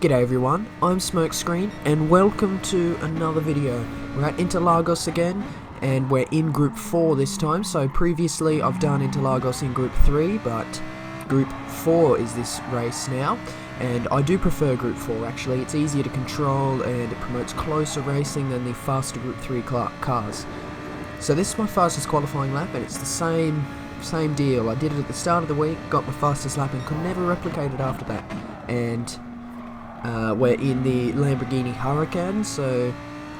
G'day everyone, I'm Smokescreen and welcome to another video. We're at Interlagos again and we're in Group 4 this time. So previously I've done Interlagos in Group 3, but Group 4 is this race now. And I do prefer Group 4 actually. It's easier to control and it promotes closer racing than the faster Group 3 cars. So this is my fastest qualifying lap and it's the same deal. I did it at the start of the week, got my fastest lap and could never replicate it after that. And we're in the Lamborghini Huracan, so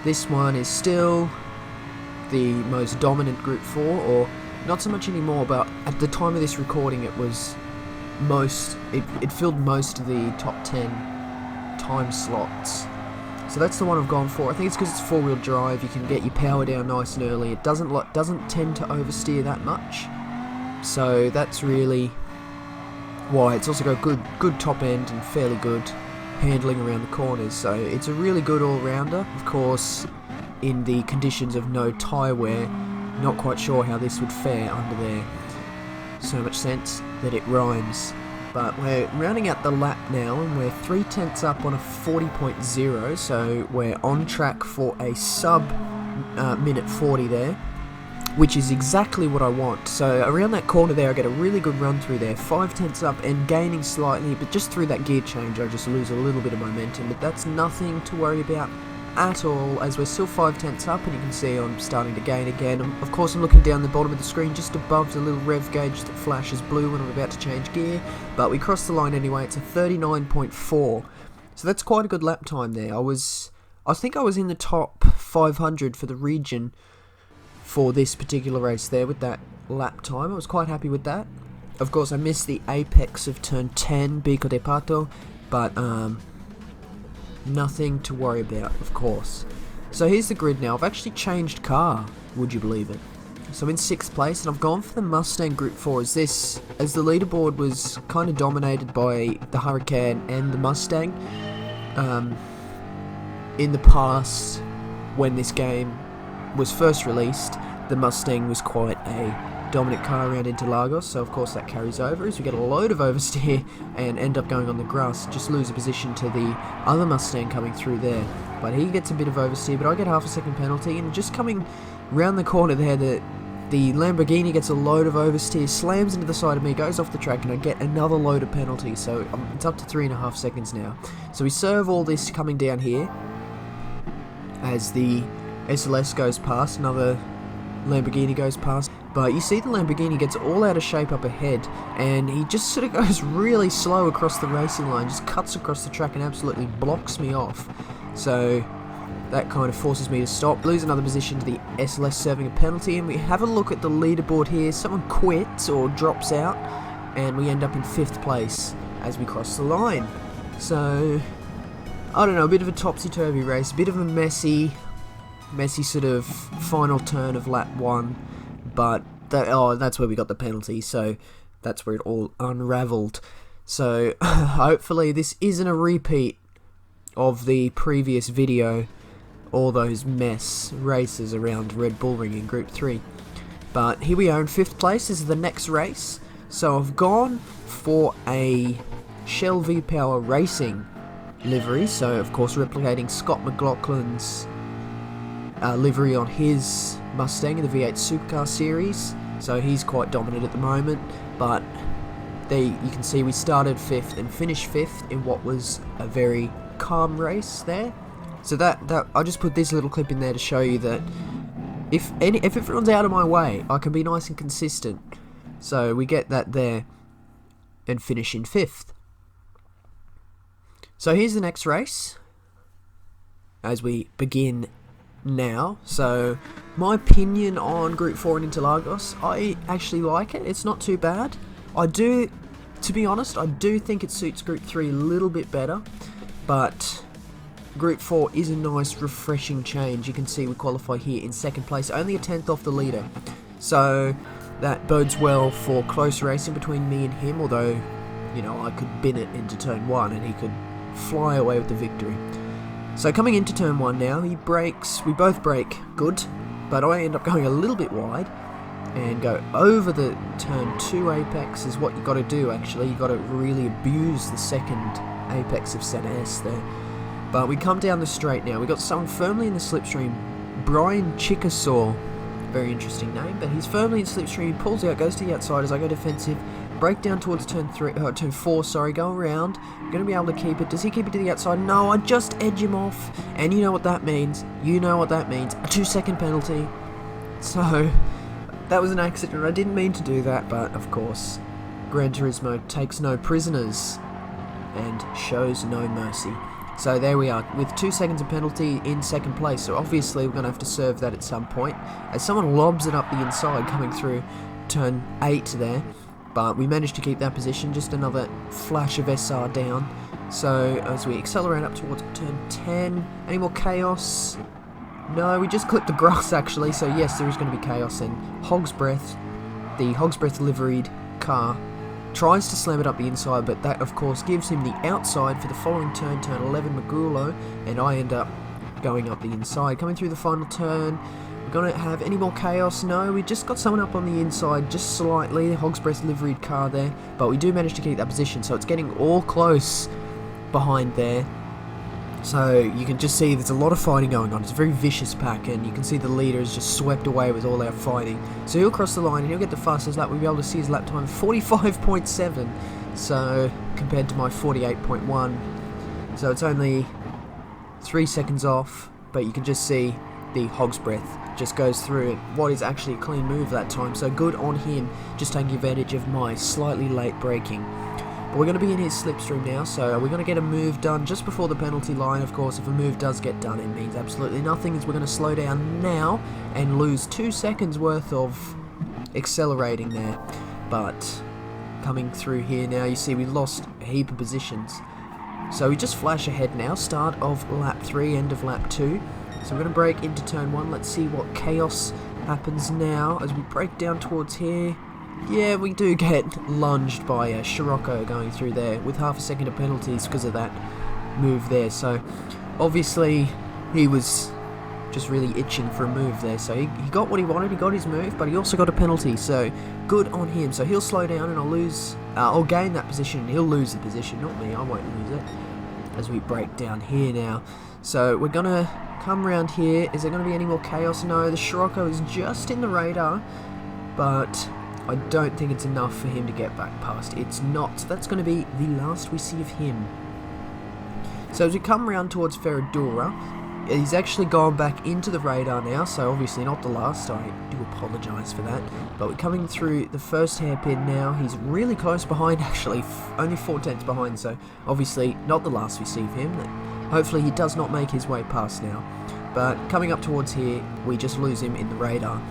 this one is still the most dominant Group 4, or not so much anymore, but at the time of this recording it was it filled most of the top 10 time slots. So that's the one I've gone for. I think it's because it's four-wheel drive, you can get your power down nice and early, it doesn't tend to oversteer that much, so that's really why. It's also got good top end and fairly good handling around the corners, so it's a really good all-rounder. Of course, in the conditions of no tyre wear, not quite sure how this would fare under there. So much sense that it rhymes. But we're rounding out the lap now and we're 3/10 up on a 40.0, so we're on track for a sub minute 40 there, which is exactly what I want. So around that corner there I get a really good run through there, 5/10 up and gaining slightly, but just through that gear change I just lose a little bit of momentum, but that's nothing to worry about at all, as we're still 5/10 up and you can see I'm starting to gain again. Of course I'm looking down the bottom of the screen just above the little rev gauge that flashes blue when I'm about to change gear, but we crossed the line anyway. It's a 39.4, so that's quite a good lap time there. I think I was in the top 500 for the region for this particular race there with that lap time. I was quite happy with that. Of course I missed the apex of turn 10, Gr.4, but nothing to worry about, of course. So here's the grid now. I've actually changed car, would you believe it? So I'm in 6th place and I've gone for the Mustang Group 4 as the leaderboard was kind of dominated by the Huracan and the Mustang. In the past, when this game was first released, the Mustang was quite a dominant car around Interlagos, so of course that carries over as we get a load of oversteer and end up going on the grass, just lose a position to the other Mustang coming through there. But he gets a bit of oversteer, but I get half a second penalty, and just coming round the corner there, the Lamborghini gets a load of oversteer, slams into the side of me, goes off the track, and I get another load of penalties, so it's up to 3.5 seconds now. So we serve all this coming down here as the SLS goes past, another Lamborghini goes past, but you see the Lamborghini gets all out of shape up ahead and he just sort of goes really slow across the racing line, just cuts across the track and absolutely blocks me off. So that kind of forces me to stop, lose another position to the SLS serving a penalty, and we have a look at the leaderboard here. Someone quits or drops out and we end up in 5th place as we cross the line. So I don't know, a bit of a topsy-turvy race, a bit of a messy sort of final turn of lap 1, but that's where we got the penalty, so that's where it all unraveled. So hopefully this isn't a repeat of the previous video, all those mess races around Red Bull Ring in Group 3. But here we are in 5th place. This is the next race, so I've gone for a Shell V-Power Racing livery, so of course replicating Scott McLaughlin's livery on his Mustang in the V8 Supercar series, so he's quite dominant at the moment. But there you can see we started 5th and finished 5th in what was a very calm race there. So that I just put this little clip in there to show you that if everyone's out of my way, I can be nice and consistent. So we get that there and finish in 5th. So here's the next race as we begin now. So my opinion on Group 4 in Interlagos, I actually like it. It's not too bad. To be honest, I do think it suits Group 3 a little bit better, but Group 4 is a nice refreshing change. You can see we qualify here in 2nd place, only a 10th off the leader, so that bodes well for close racing between me and him, although, you know, I could bin it into turn 1 and he could fly away with the victory. So coming into turn 1 now, he brakes, we both brake good, but I end up going a little bit wide and go over the turn 2 apex is what you got to do actually. You got to really abuse the second apex of Center S there. But we come down the straight now. We got someone firmly in the slipstream. Brian Chickasaw. Very interesting name, but he's firmly in slipstream. Pulls out, goes to the outside as I go defensive. Break down towards turn 4, sorry, go around. I'm going to be able to keep it. Does he keep it to the outside? No, I just edge him off. And you know what that means. You know what that means. A 2-second penalty. So, that was an accident. I didn't mean to do that, but of course, Gran Turismo takes no prisoners and shows no mercy. So there we are, with 2 seconds of penalty in second place. So obviously we're going to have to serve that at some point, as someone lobs it up the inside coming through turn 8 there. But we managed to keep that position, just another flash of SR down. So as we accelerate up towards turn 10, any more chaos? No, we just clipped the grass actually, so yes, there is going to be chaos. And Hog's Breath, the Hog's Breath liveried car, tries to slam it up the inside, but that of course gives him the outside for the following turn, turn 11 Magulo, and I end up going up the inside. Coming through the final turn, we're going to have any more chaos? No, we just got someone up on the inside, just slightly, the Hog's Breath liveried car there, but we do manage to keep that position, so it's getting all close behind there. So you can just see there's a lot of fighting going on. It's a very vicious pack, and you can see the leader is just swept away with all our fighting. So he'll cross the line and he'll get the fastest lap. We'll be able to see his lap time 45.7, so compared to my 48.1. So it's only 3 seconds off, but you can just see the Hog's Breath just goes through it. What is actually a clean move that time, so good on him, just taking advantage of my slightly late braking. But we're going to be in his slipstream now, so we're going to get a move done just before the penalty line. Of course, if a move does get done, it means absolutely nothing, as we're going to slow down now and lose 2 seconds worth of accelerating there. But coming through here now, you see we lost a heap of positions. So we just flash ahead now, start of lap 3, end of lap 2. So we're going to break into turn 1. Let's see what chaos happens now as we break down towards here. Yeah, we do get lunged by Scirocco going through there with half a second of penalties because of that move there. So obviously he was just really itching for a move there. So he got what he wanted, he got his move, but he also got a penalty. So good on him. So he'll slow down and I'll gain that position and he'll lose the position, not me, I won't lose it. As we break down here now. So we're going to come around here. Is there going to be any more chaos? No, the Scirocco is just in the radar, but I don't think it's enough for him to get back past. It's not. So that's going to be the last we see of him. So as we come around towards Ferradura, he's actually gone back into the radar now, so obviously not the last. I do apologise for that. But we're coming through the first hairpin now. He's really close behind, actually, only 4 tenths behind, so obviously not the last we see of him. Hopefully he does not make his way past now. But coming up towards here, we just lose him in the radar.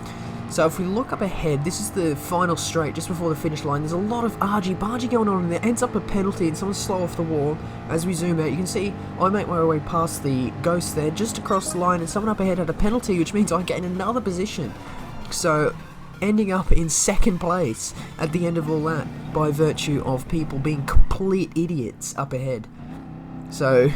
So if we look up ahead, this is the final straight just before the finish line. There's a lot of argy-bargy going on in there. Ends up a penalty and someone's slow off the wall. As we zoom out, you can see I make my way past the ghost there, just across the line, and someone up ahead had a penalty, which means I gain another position. So ending up in second place at the end of all that by virtue of people being complete idiots up ahead. So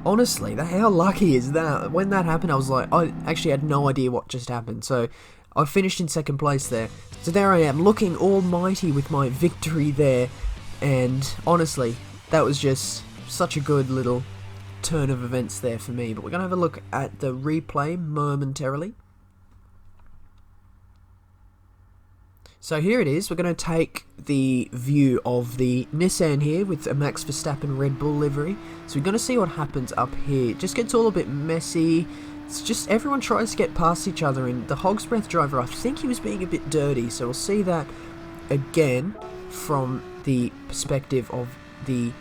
honestly, how lucky is that? When that happened, I was like, I actually had no idea what just happened. So I finished in second place there. So there I am, looking almighty with my victory there. And honestly, that was just such a good little turn of events there for me. But we're going to have a look at the replay momentarily. So here it is. We're going to take the view of the Nissan here with a Max Verstappen Red Bull livery. So we're going to see what happens up here. It just gets all a bit messy. It's just everyone tries to get past each other, and the Hog's Breath driver, I think he was being a bit dirty, so we'll see that again from the perspective of the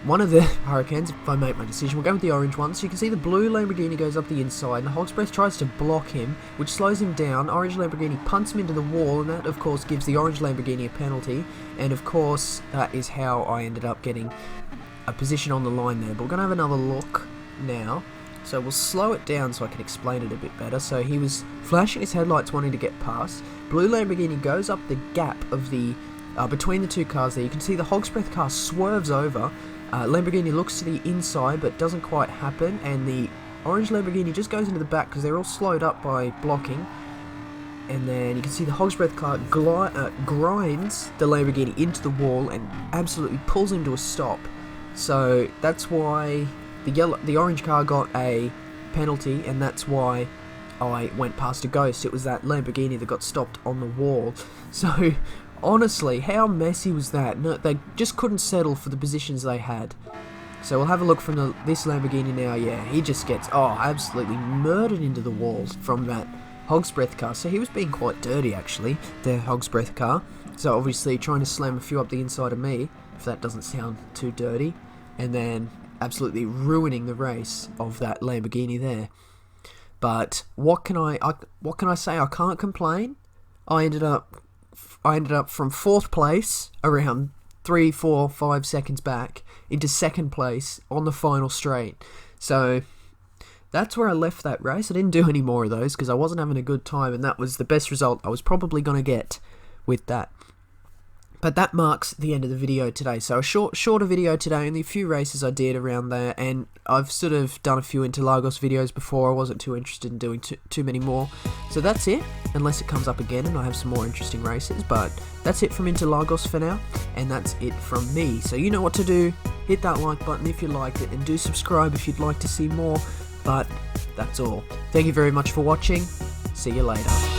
one of the Hurricanes, if I make my decision. We'll go with the orange one. So you can see the blue Lamborghini goes up the inside, and the Hog's Breath tries to block him, which slows him down. Orange Lamborghini punts him into the wall, and that of course gives the orange Lamborghini a penalty, and of course that is how I ended up getting a position on the line there. But we're going to have another look now. So we'll slow it down so I can explain it a bit better. So he was flashing his headlights wanting to get past. Blue Lamborghini goes up the gap of the between the two cars there. You can see the Hog's Breath car swerves over. Lamborghini looks to the inside but doesn't quite happen. And the orange Lamborghini just goes into the back because they're all slowed up by blocking. And then you can see the Hog's Breath car grinds the Lamborghini into the wall and absolutely pulls him to a stop. So that's why the orange car got a penalty, and that's why I went past a ghost. It was that Lamborghini that got stopped on the wall. So honestly, how messy was that? No, they just couldn't settle for the positions they had. So we'll have a look from this Lamborghini now. Yeah, he just gets absolutely murdered into the walls from that Hog's Breath car. So he was being quite dirty actually, the Hog's Breath car. So obviously trying to slam a few up the inside of me, if that doesn't sound too dirty, and then absolutely ruining the race of that Lamborghini there. But what can I say? I can't complain. I ended up from 4th place, around 3, 4, 5 seconds back, into 2nd place on the final straight. So that's where I left that race. I didn't do any more of those because I wasn't having a good time, and that was the best result I was probably going to get with that. But that marks the end of the video today. So a shorter video today, only a few races I did around there, and I've sort of done a few Interlagos videos before. I wasn't too interested in doing too many more. So that's it, unless it comes up again and I have some more interesting races. But that's it from Interlagos for now, and that's it from me. So you know what to do. Hit that like button if you liked it, and do subscribe if you'd like to see more. But that's all. Thank you very much for watching. See you later.